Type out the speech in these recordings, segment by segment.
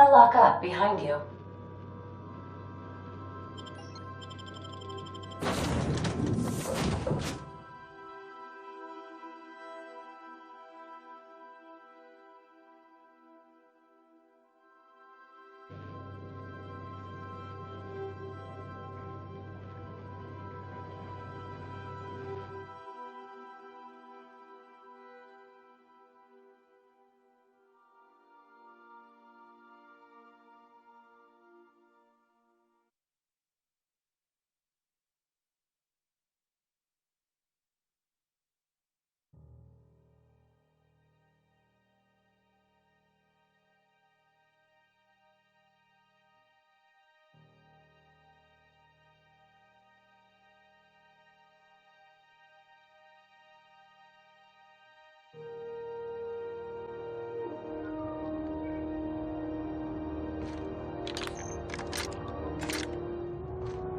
gonna lock up behind you.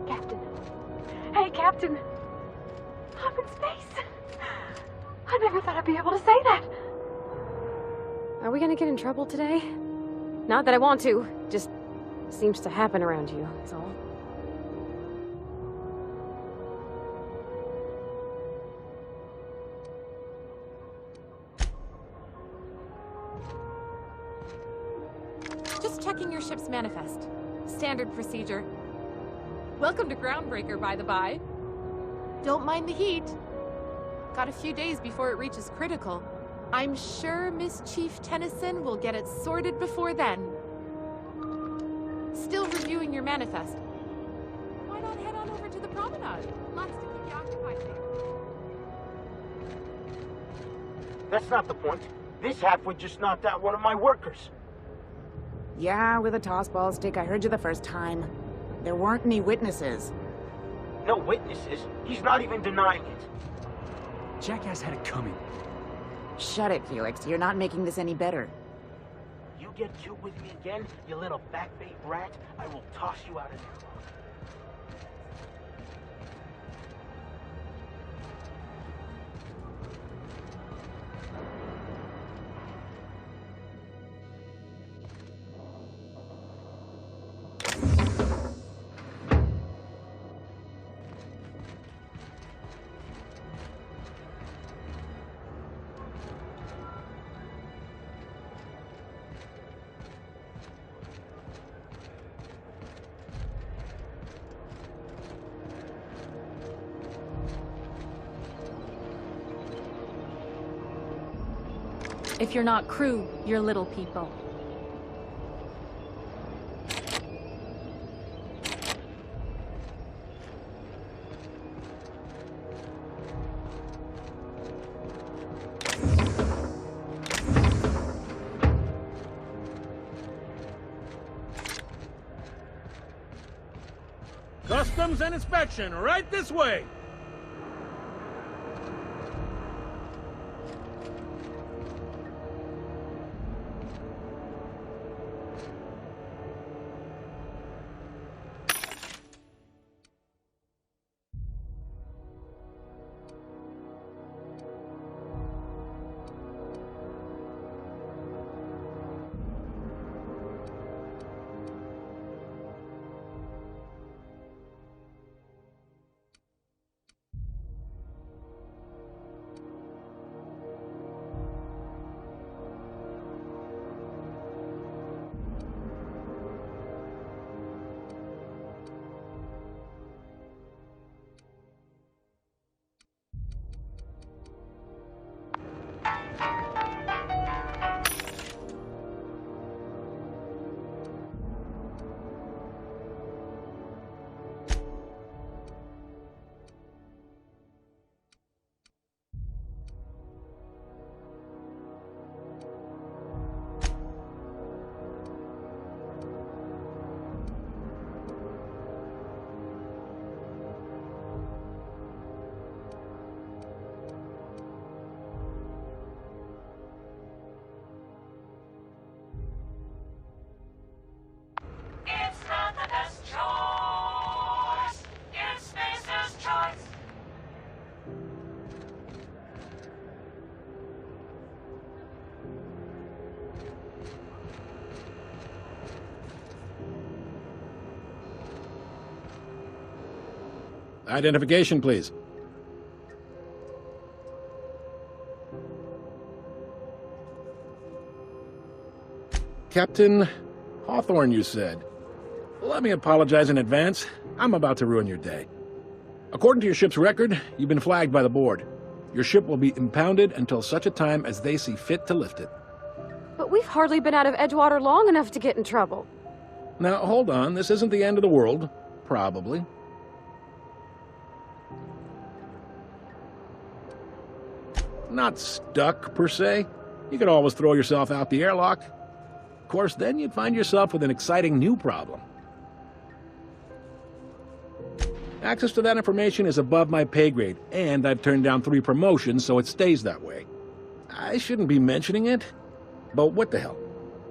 Captain. Hey, Captain. I'm in space. I never thought I'd be able to say that. Are we gonna get in trouble today? Not that I want to, just seems to happen around you, is all. Just checking your ship's manifest. Standard procedure. Welcome to Groundbreaker, by the by. Don't mind the heat. Got a few days before it reaches critical. I'm sure Miss Chief Tennyson will get it sorted before then. Still reviewing your manifest. Why not head on over to the promenade? Lots to keep you occupied there. That's not the point. This halfwit just knocked out one of my workers. Yeah, with a tossball stick. I heard you the first time. There weren't any witnesses. No witnesses? He's not even denying it. Jackass had it coming. Shut it, Felix. You're not making this any better. You get cute with me again, you little backbait rat, I will toss you out of there. If you're not crew, you're little people. Customs and inspection, right this way! Identification, please. Captain Hawthorne, you said. Let me apologize in advance. I'm about to ruin your day. According to your ship's record, you've been flagged by the board. Your ship will be impounded until such a time as they see fit to lift it. But we've hardly been out of Edgewater long enough to get in trouble. Now, hold on. This isn't the end of the world. Probably. Not stuck, per se. You could always throw yourself out the airlock. Of course, then you'd find yourself with an exciting new problem. Access to that information is above my pay grade, and I've turned down 3 promotions, so it stays that way. I shouldn't be mentioning it, but what the hell?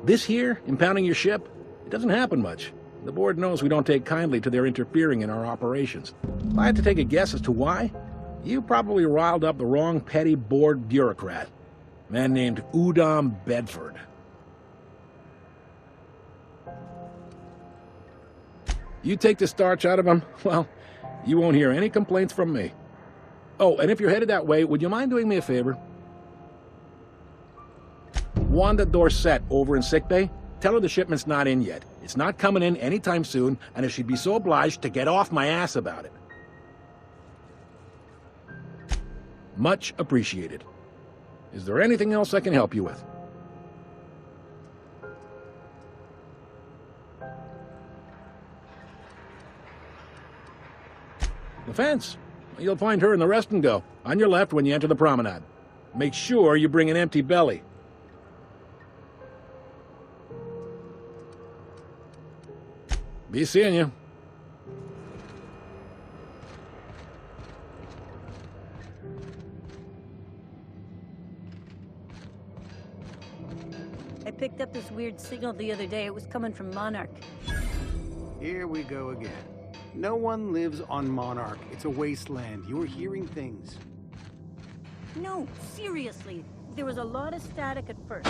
This here, impounding your ship, it doesn't happen much. The board knows we don't take kindly to their interfering in our operations. If I had to take a guess as to why, you probably riled up the wrong petty board bureaucrat. A man named Udom Bedford. You take the starch out of him, well, you won't hear any complaints from me. Oh, and if you're headed that way, would you mind doing me a favor? Wanda Dorset over in sickbay, tell her the shipment's not in yet. It's not coming in anytime soon, and if she'd be so obliged to get off my ass about it. Much appreciated. Is there anything else I can help you with? The fence. You'll find her in the rest and go, on your left when you enter the promenade. Make sure you bring an empty belly. Be seeing you. I picked up this weird signal the other day. It was coming from Monarch. Here we go again. No one lives on Monarch. It's a wasteland. You're hearing things. No, seriously. There was a lot of static at first.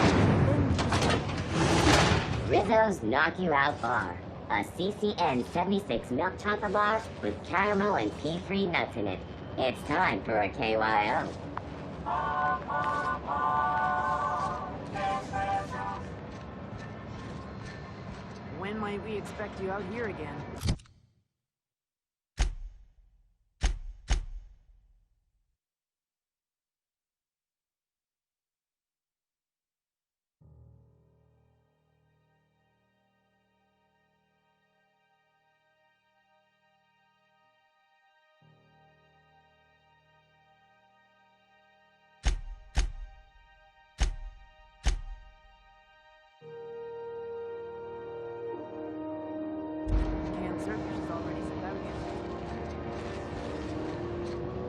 Rizzo's Knock You Out Bar. A CCN 76 milk chocolate bar with caramel and pea-free nuts in it. It's time for a KYO. When might we expect you out here again?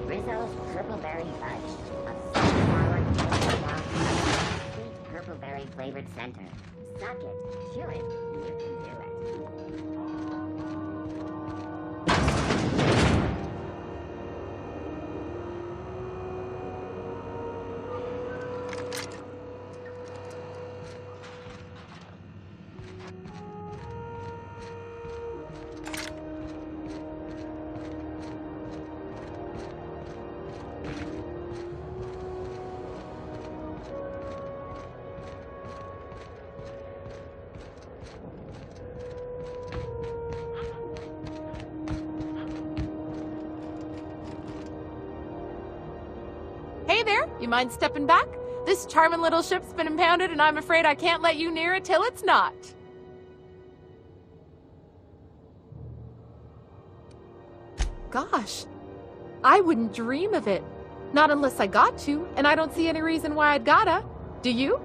Rizzo's Purpleberry Fudge. A soft-forward sweet purpleberry flavored center. Suck it, chew it, you can do it. Hey there, you mind stepping back? This charming little ship's been impounded and I'm afraid I can't let you near it till it's not. Gosh, I wouldn't dream of it. Not unless I got to, and I don't see any reason why I'd gotta. Do you?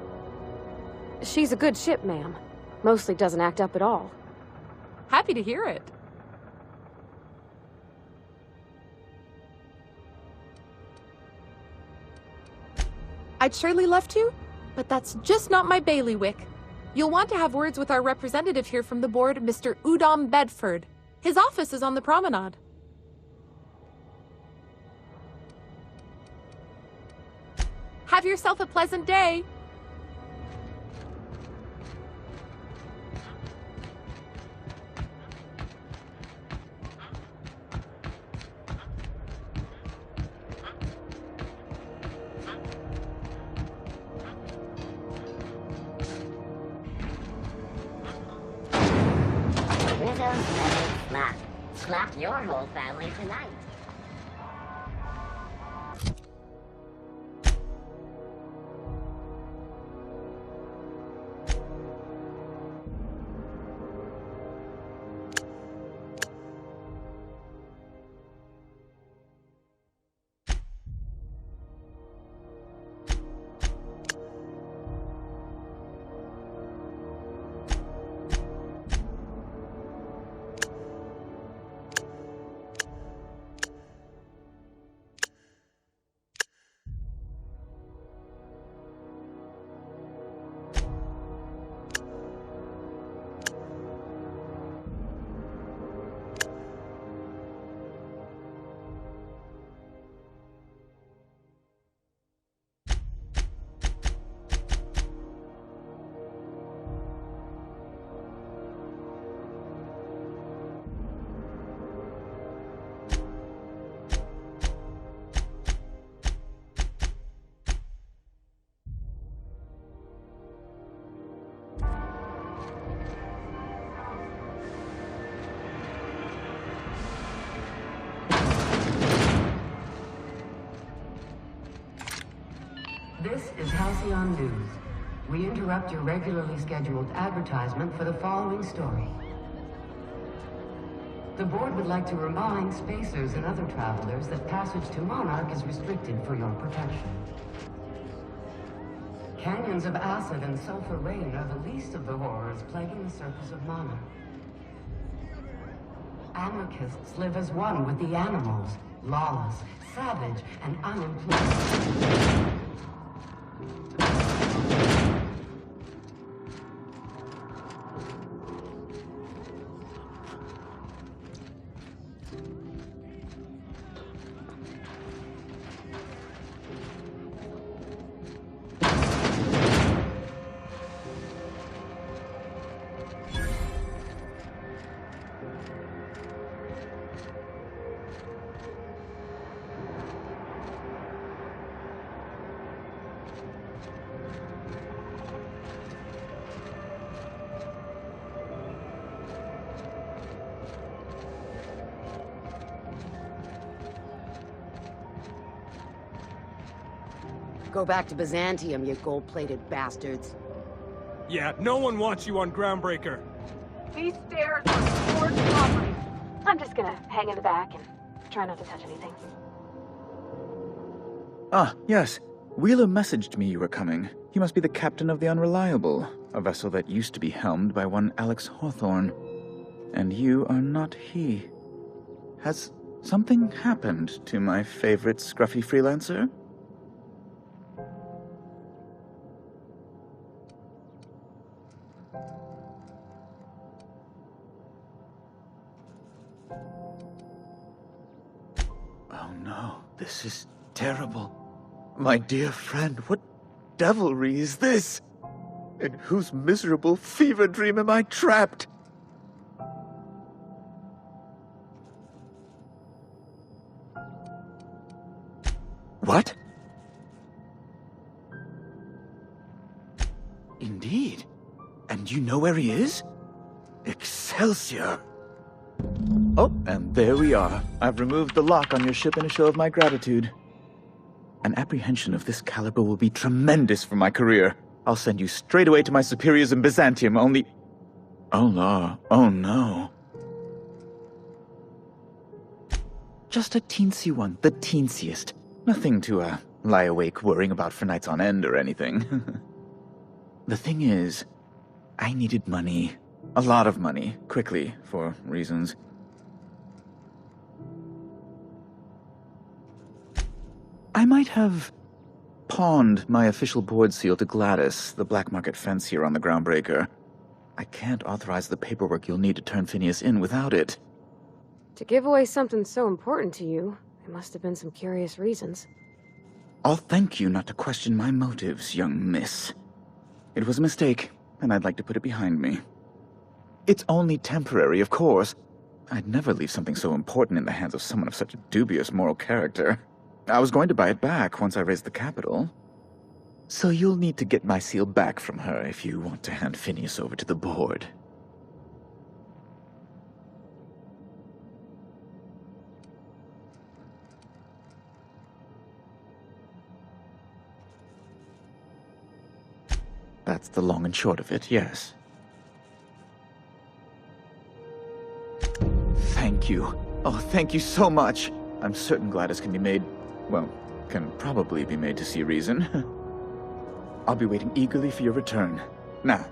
She's a good ship, ma'am. Mostly doesn't act up at all. Happy to hear it. I'd surely love to, but that's just not my bailiwick. You'll want to have words with our representative here from the board, Mr. Udom Bedford. His office is on the promenade. Have yourself a pleasant day. let it slap. Slap your whole family tonight. This is Halcyon News. We interrupt your regularly scheduled advertisement for the following story. The board would like to remind spacers and other travelers that passage to Monarch is restricted for your protection. Canyons of acid and sulfur rain are the least of the horrors plaguing the surface of Monarch. Anarchists live as one with the animals, lawless, savage, and unemployed. Go back to Byzantium, you gold-plated bastards. Yeah, no one wants you on Groundbreaker. These stairs are Ford's property. I'm just gonna hang in the back and try not to touch anything. Ah, yes. Wheeler messaged me you were coming. He must be the captain of the Unreliable, a vessel that used to be helmed by one Alex Hawthorne. And you are not he. Has something happened to my favorite scruffy freelancer? Oh no, this is terrible. My dear friend, what devilry is this? In whose miserable fever dream am I trapped? What? Indeed. And you know where he is? Excelsior! Oh, and there we are. I've removed the lock on your ship in a show of my gratitude. An apprehension of this caliber will be tremendous for my career. I'll send you straight away to my superiors in Byzantium, only... Oh, no. Oh, no. Just a teensy one, the teensiest. Nothing to, lie awake worrying about for nights on end or anything. The thing is, I needed money. A lot of money, quickly, for reasons. I might have pawned my official board seal to Gladys, the black market fancier on the Groundbreaker. I can't authorize the paperwork you'll need to turn Phineas in without it. To give away something so important to you, there must have been some curious reasons. I'll thank you not to question my motives, young miss. It was a mistake, and I'd like to put it behind me. It's only temporary, of course. I'd never leave something so important in the hands of someone of such a dubious moral character. I was going to buy it back once I raised the capital. So you'll need to get my seal back from her if you want to hand Phineas over to the board. That's the long and short of it, yes. Thank you. Oh, thank you so much. I'm certain Gladys can be made, well, can probably be made to see reason. I'll be waiting eagerly for your return. Now,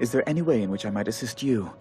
is there any way in which I might assist you?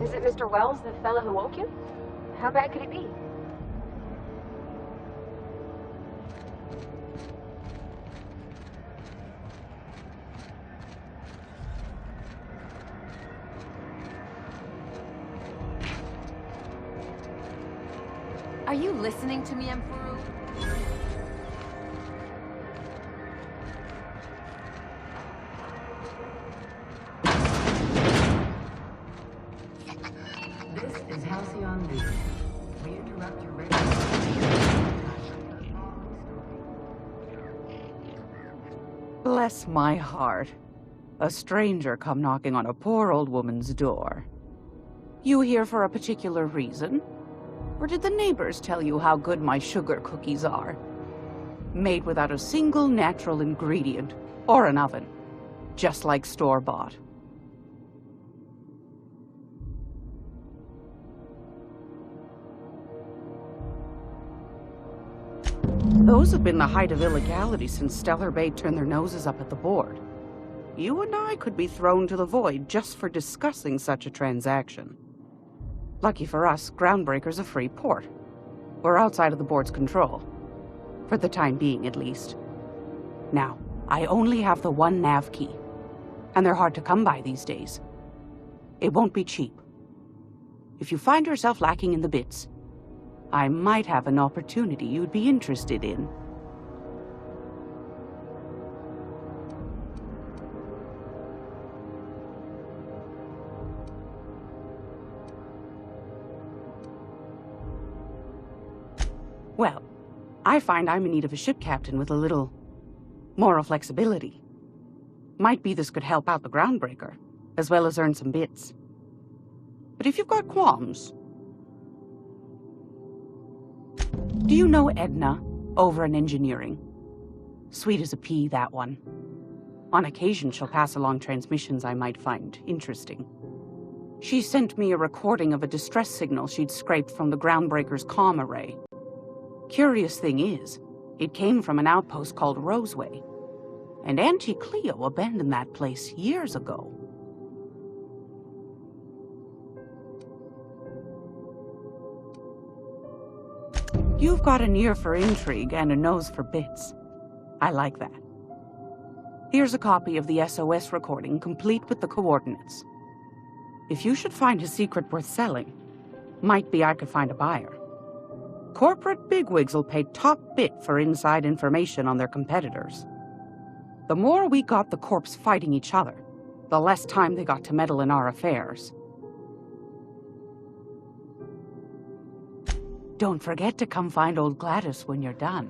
Is it Mr. Wells, the fellow who woke you? How bad could it be? Are you listening to me, Emperor? This is Halcyon News. We interrupt your regular... Bless my heart. A stranger come knocking on a poor old woman's door. You here for a particular reason? Or did the neighbors tell you how good my sugar cookies are? Made without a single natural ingredient, or an oven. Just like store-bought. Those have been the height of illegality since Stellar Bay turned their noses up at the board. You and I could be thrown to the void just for discussing such a transaction. Lucky for us, Groundbreaker's a free port. We're outside of the board's control. For the time being, at least. Now, I only have the one nav key. And they're hard to come by these days. It won't be cheap. If you find yourself lacking in the bits, I might have an opportunity you'd be interested in. Well, I find I'm in need of a ship captain with a little moral flexibility. Might be this could help out the Groundbreaker, as well as earn some bits. But if you've got qualms... Do you know Edna, over in engineering? Sweet as a pea, that one. On occasion, she'll pass along transmissions I might find interesting. She sent me a recording of a distress signal she'd scraped from the Groundbreaker's comm array. Curious thing is, it came from an outpost called Roseway. And Auntie Cleo abandoned that place years ago. You've got an ear for intrigue and a nose for bits. I like that. Here's a copy of the SOS recording, complete with the coordinates. If you should find a secret worth selling, might be I could find a buyer. Corporate bigwigs will pay top bit for inside information on their competitors. The more we got the corps fighting each other, the less time they got to meddle in our affairs. Don't forget to come find old Gladys when you're done.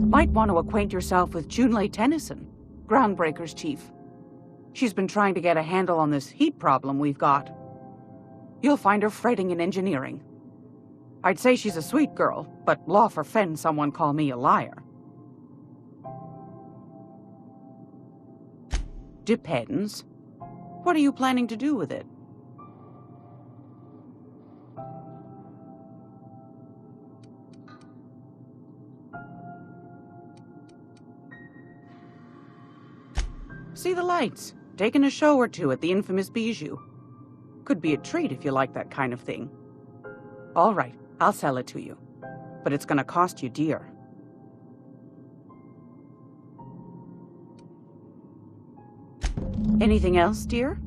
Might want to acquaint yourself with Junlei Tennyson, Groundbreaker's chief. She's been trying to get a handle on this heat problem we've got. You'll find her fretting in engineering. I'd say she's a sweet girl, but law forfend someone call me a liar. Depends. What are you planning to do with it? See the lights. Taking a show or two at the infamous Bijou. Could be a treat if you like that kind of thing. All right, I'll sell it to you. But it's gonna cost you dear. Anything else, dear?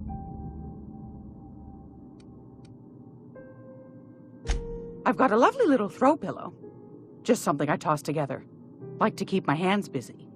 I've got a lovely little throw pillow. Just something I toss together. Like to keep my hands busy.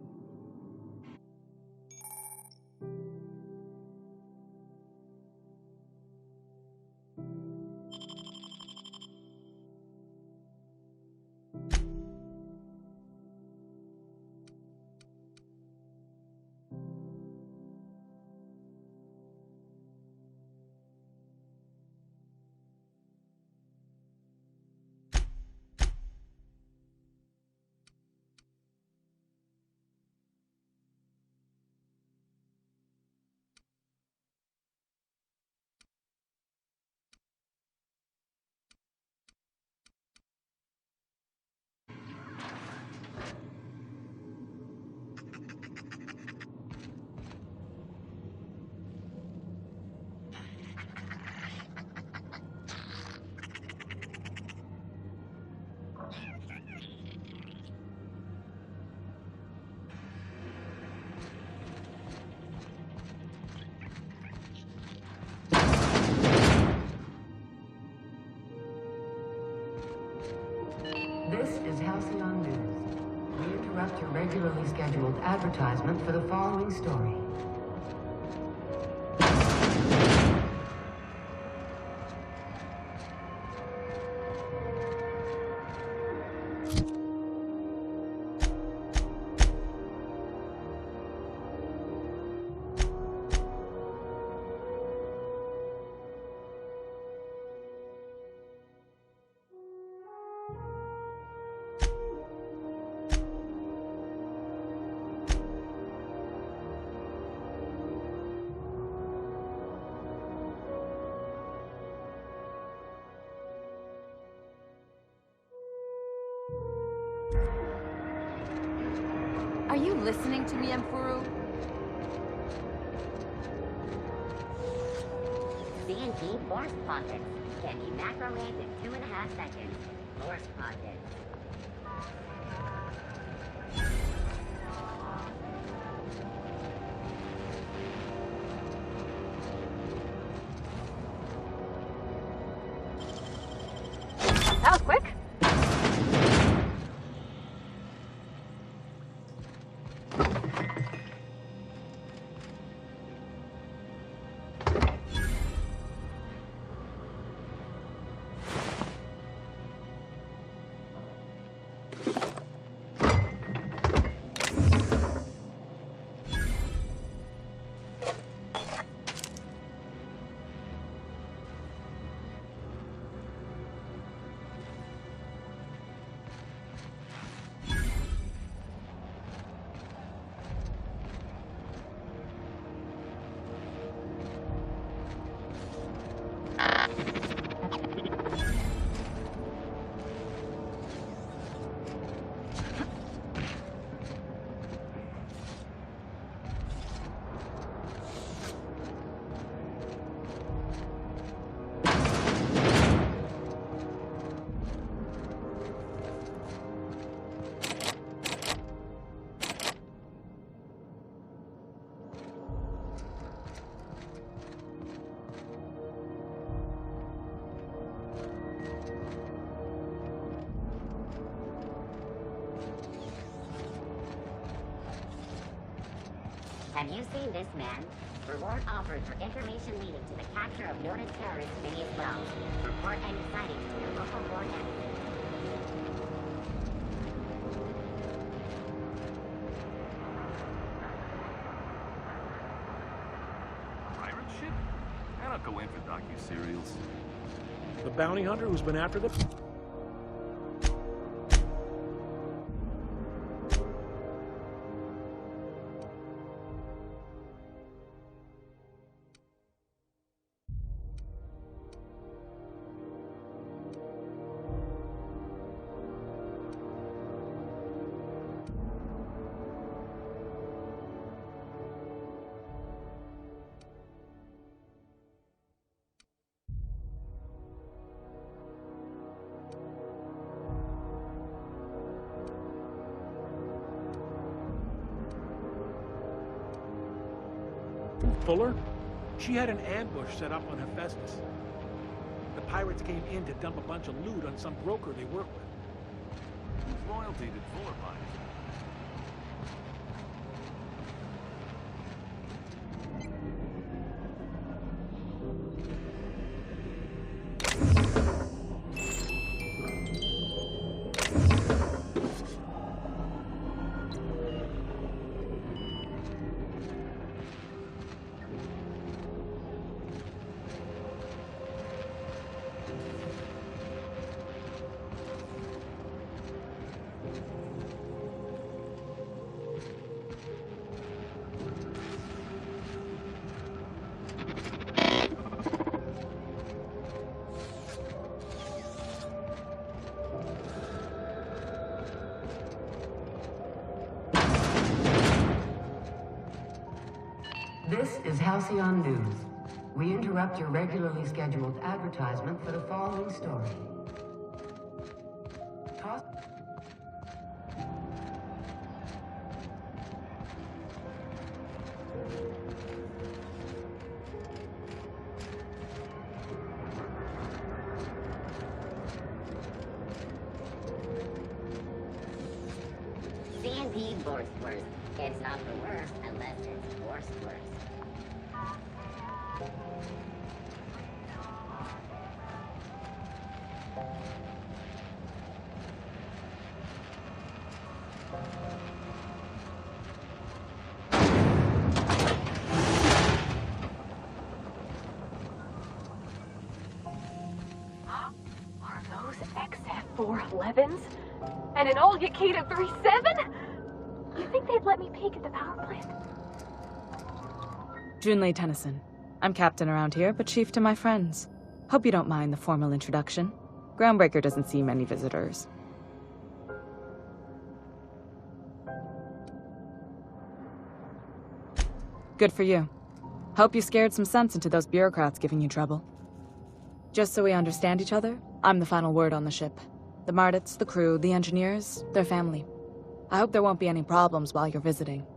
This is Halcyon News. We interrupt your regularly scheduled advertisement for the following story. Are you listening to me, Emfuru? C&T Force Pockets. Can be macromaned in 2.5 seconds. Force Pockets. That was quick. Have you seen this man? Reward offered for information leading to the capture of noted terrorist Phineas Wells. Report any sightings to your local board entity. Pirate ship? I don't go in for docu-serials. The bounty hunter who's been after them? Fuller? She had an ambush set up on Hephaestus. The pirates came in to dump a bunch of loot on some broker they work with. Whose loyalty did Fuller buy? This is Halcyon News. We interrupt your regularly scheduled advertisement for the following story. C&P Borstworth. It's not the worst unless it's Borstworth. Are those XF411s? And an old Yakita 37? You think they'd let me peek at the power plant? Junlei Tennyson. I'm captain around here, but chief to my friends. Hope you don't mind the formal introduction. Groundbreaker doesn't see many visitors. Good for you. Hope you scared some sense into those bureaucrats giving you trouble. Just so we understand each other, I'm the final word on the ship. The Mardits, the crew, the engineers, their family. I hope there won't be any problems while you're visiting.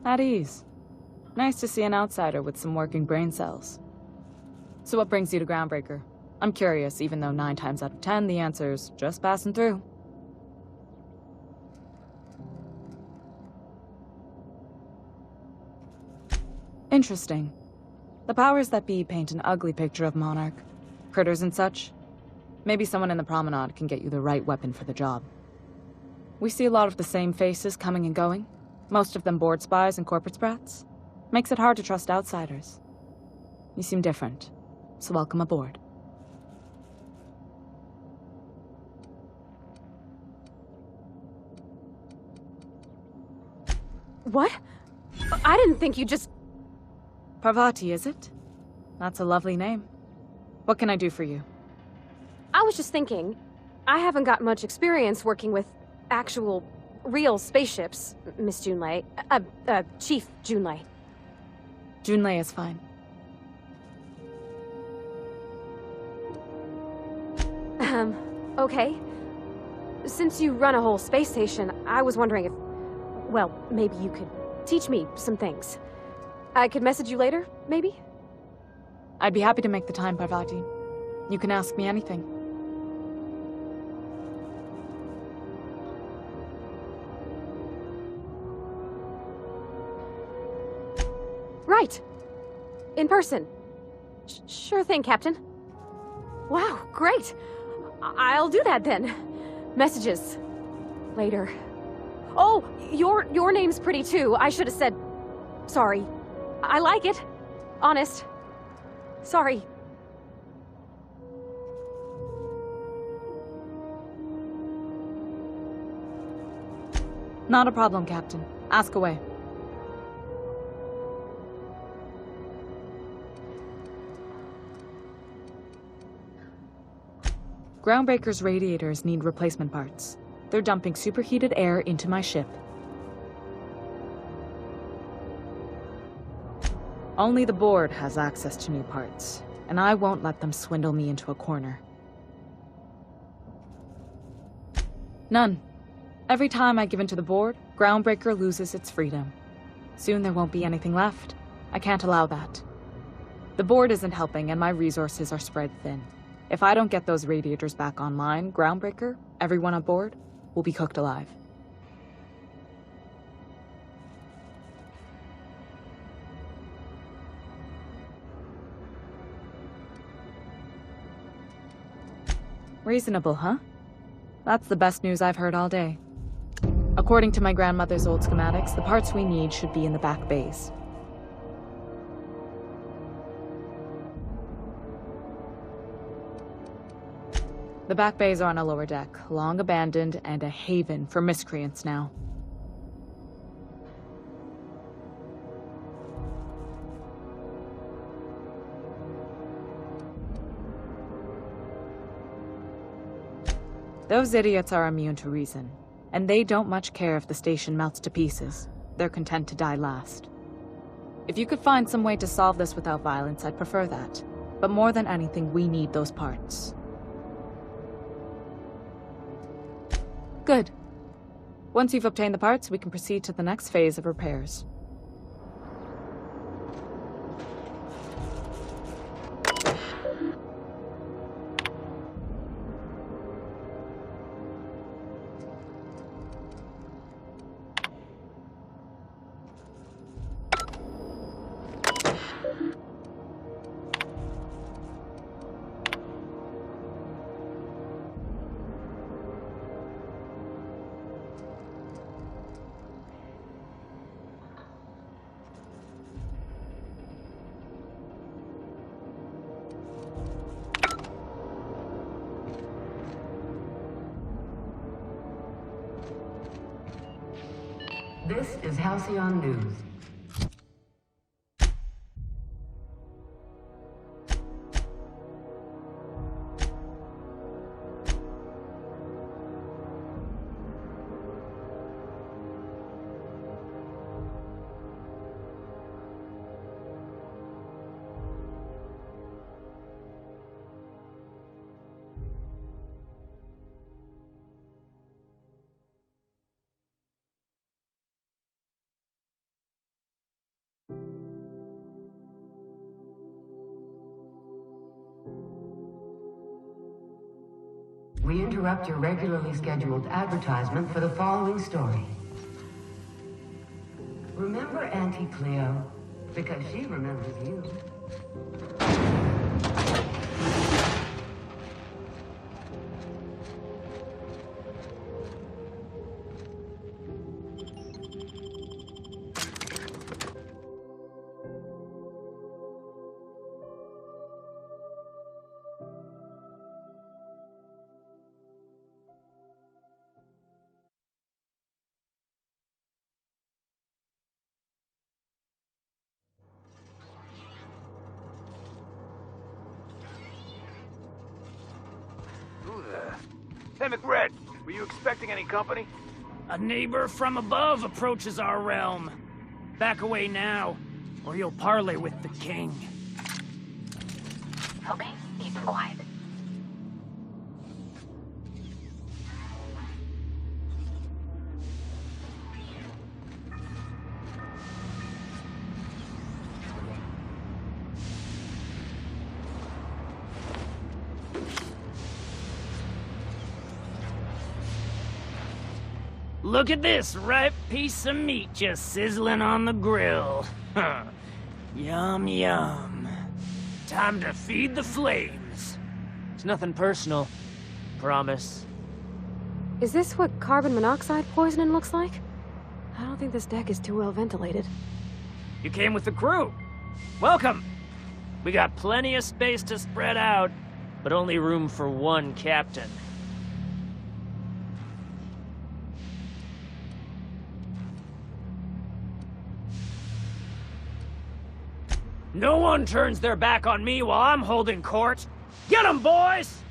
At ease. Nice to see an outsider with some working brain cells. So what brings you to Groundbreaker? I'm curious, even though 9 times out of 10 the answer's just passing through. Interesting. The powers that be paint an ugly picture of Monarch. Critters and such. Maybe someone in the promenade can get you the right weapon for the job. We see a lot of the same faces coming and going. Most of them board spies and corporate sprats. Makes it hard to trust outsiders. You seem different, so welcome aboard. What? I didn't think you just... Parvati, is it? That's a lovely name. What can I do for you? I was just thinking, I haven't got much experience working with actual, real spaceships, Miss Junlei. Chief Junlei. Junlei is fine. Okay. Since you run a whole space station, I was wondering if... Well, maybe you could teach me some things. I could message you later, maybe? I'd be happy to make the time, Parvati. You can ask me anything. Right. In person. Sure thing, Captain. Wow, great. I'll do that then. Messages. Later. Oh, your name's pretty too. I should have said... Sorry. I like it. Honest. Sorry. Not a problem, Captain. Ask away. Groundbreaker's radiators need replacement parts. They're dumping superheated air into my ship. Only the board has access to new parts, and I won't let them swindle me into a corner. None. Every time I give in to the board, Groundbreaker loses its freedom. Soon there won't be anything left. I can't allow that. The board isn't helping, and my resources are spread thin. If I don't get those radiators back online, Groundbreaker, everyone aboard, will be cooked alive. Reasonable, huh? That's the best news I've heard all day. According to my grandmother's old schematics, the parts we need should be in the back bays. The back bays are on a lower deck, long abandoned and a haven for miscreants now. Those idiots are immune to reason, and they don't much care if the station melts to pieces. They're content to die last. If you could find some way to solve this without violence, I'd prefer that. But more than anything, we need those parts. Good. Once you've obtained the parts, we can proceed to the next phase of repairs. This is Halcyon News. We interrupt your regularly scheduled advertisement for the following story. Remember Auntie Cleo? Because she remembers you. Hey, McRed, were you expecting any company? A neighbor from above approaches our realm. Back away now, or you'll parley with the king. Okay, be quiet. Look at this ripe piece of meat just sizzling on the grill. Yum, yum. Time to feed the flames. It's nothing personal. Promise. Is this what carbon monoxide poisoning looks like? I don't think this deck is too well ventilated. You came with the crew. Welcome. We got plenty of space to spread out, but only room for one captain. No one turns their back on me while I'm holding court. Get 'em, boys!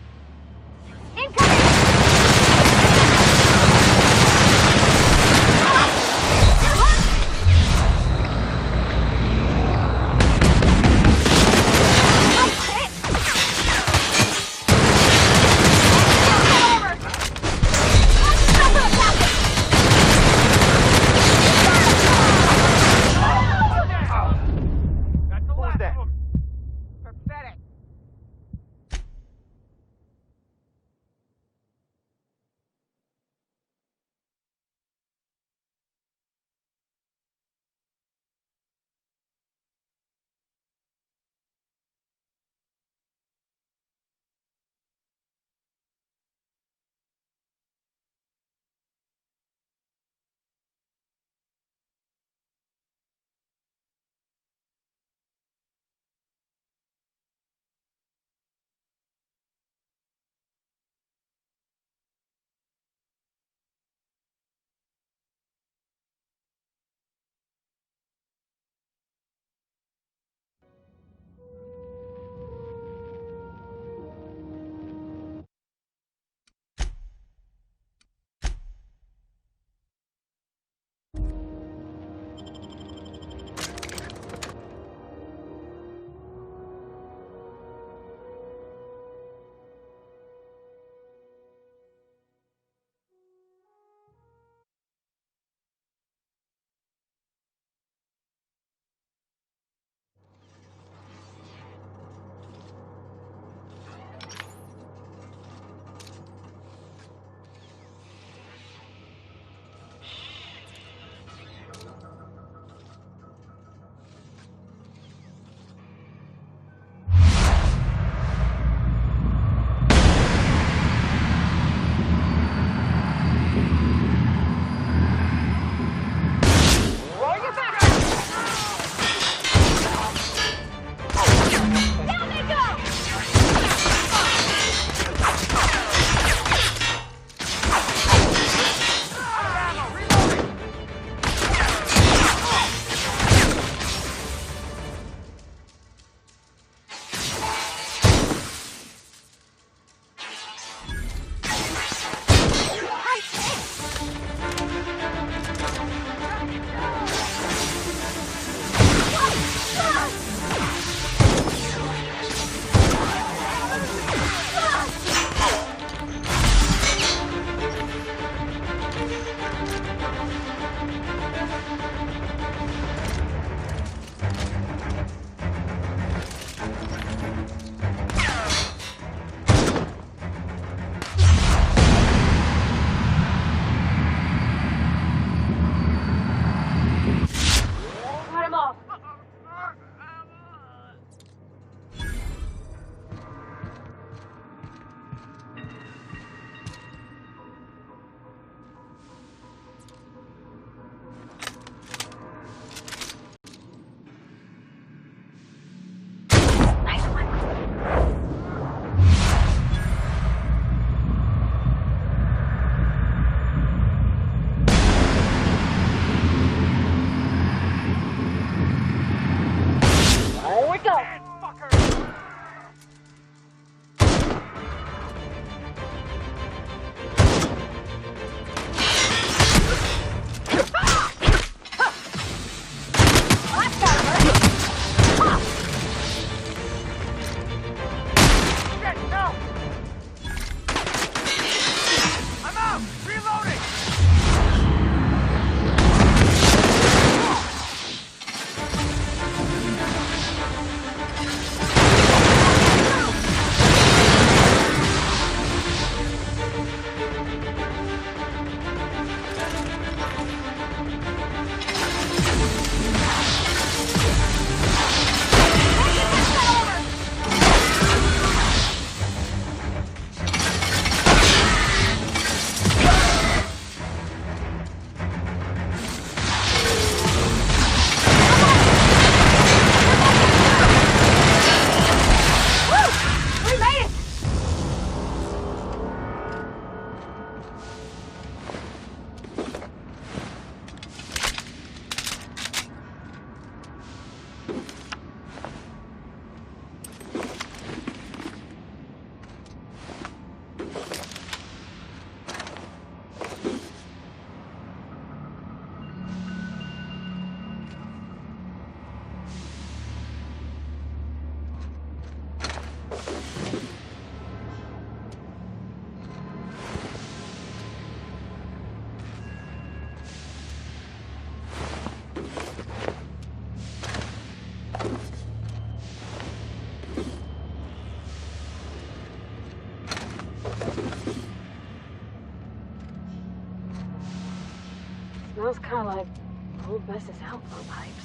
Smells kind of like old Bess's outflow pipes.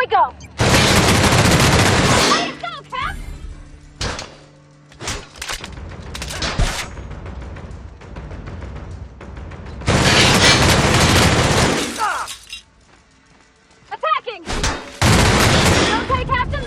we go! Way to go, Cap! Attacking! You okay, Captain?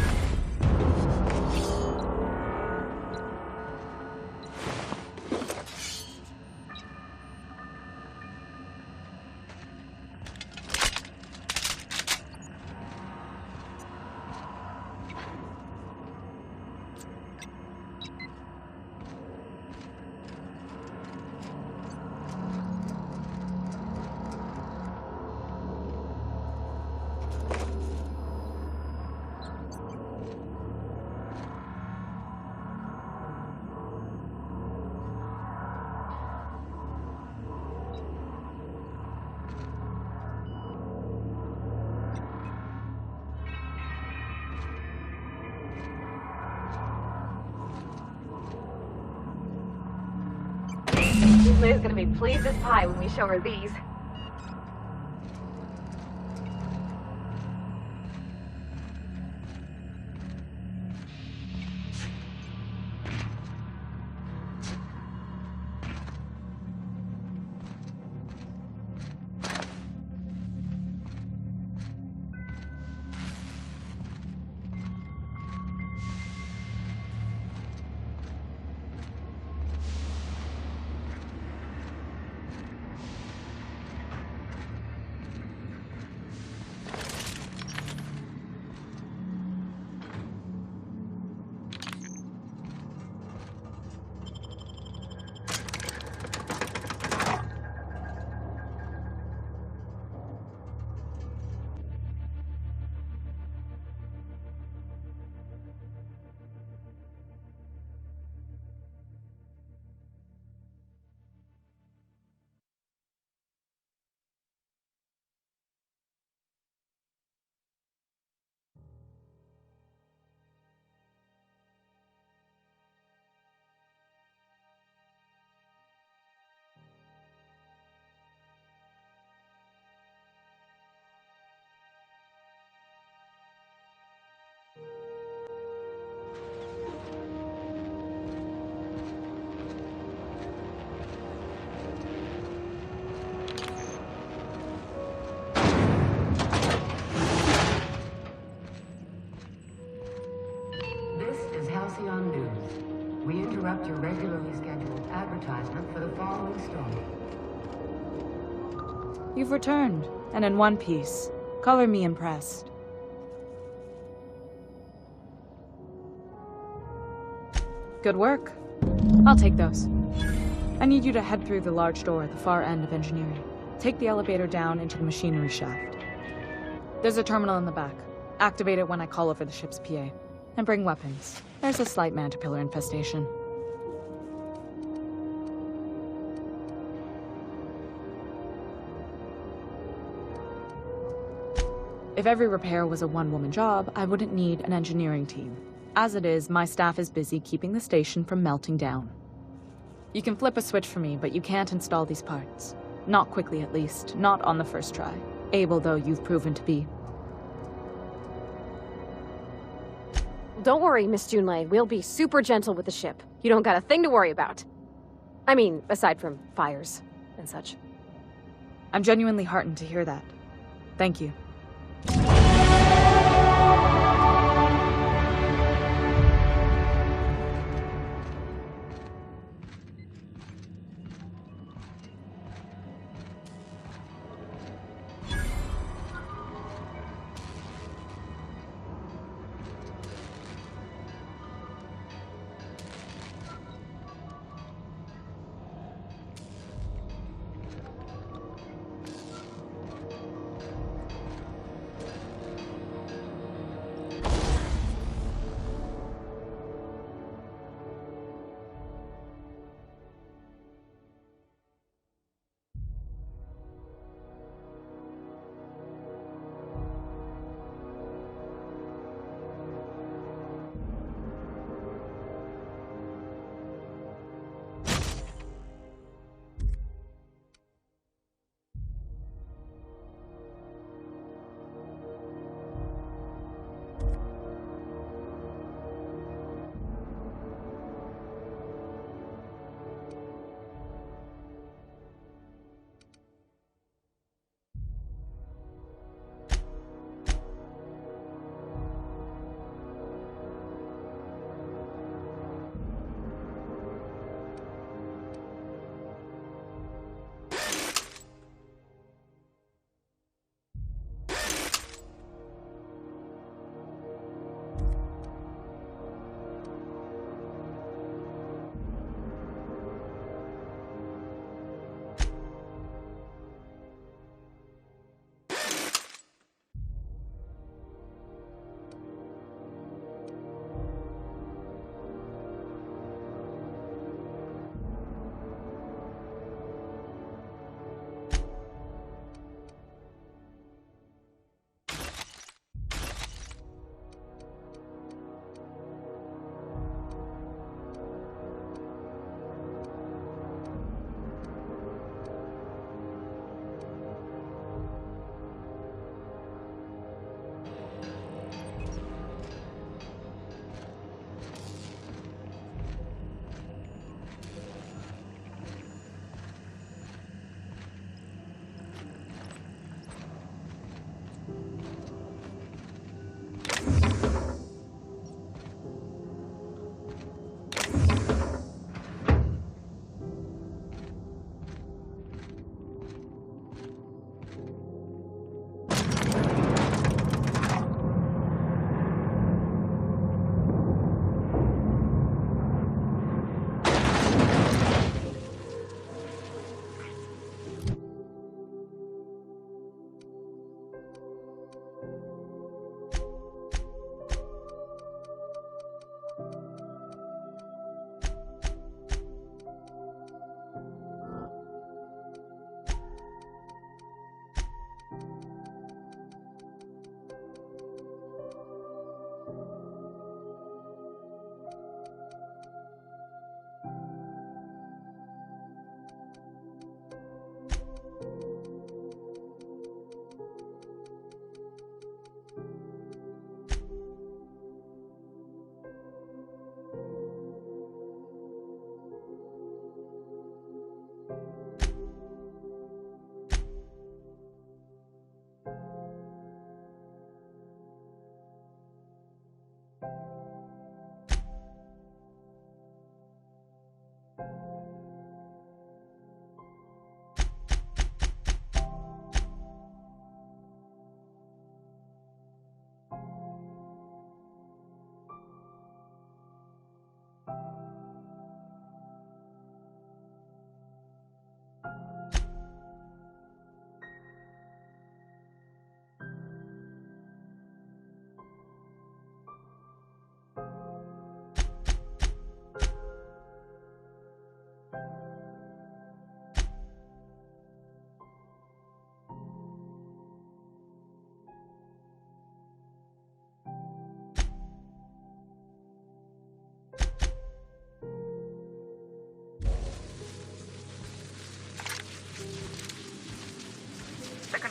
Liz gonna be pleased as pie when we show her these. Halcyon News. We interrupt your regularly scheduled advertisement for the following story. You've returned, and in one piece. Color me impressed. Good work. I'll take those. I need you to head through the large door at the far end of engineering. Take the elevator down into the machinery shaft. There's a terminal in the back. Activate it when I call over the ship's PA. And bring weapons. There's a slight Mantipillar infestation. If every repair was a one-woman job, I wouldn't need an engineering team. As it is, my staff is busy keeping the station from melting down. You can flip a switch for me, but you can't install these parts. Not quickly, at least. Not on the first try. Able, though, you've proven to be. Don't worry, Miss Junlei. We'll be super gentle with the ship. You don't got a thing to worry about. I mean, aside from fires and such. I'm genuinely heartened to hear that. Thank you.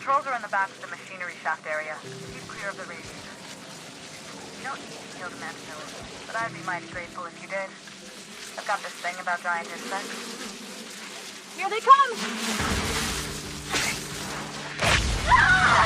Controls are in the back of the machinery shaft area. Keep clear of the radiator. You don't need to kill the Mantillas, but I'd be mighty grateful if you did. I've got this thing about giant insects. Here they come! Ah!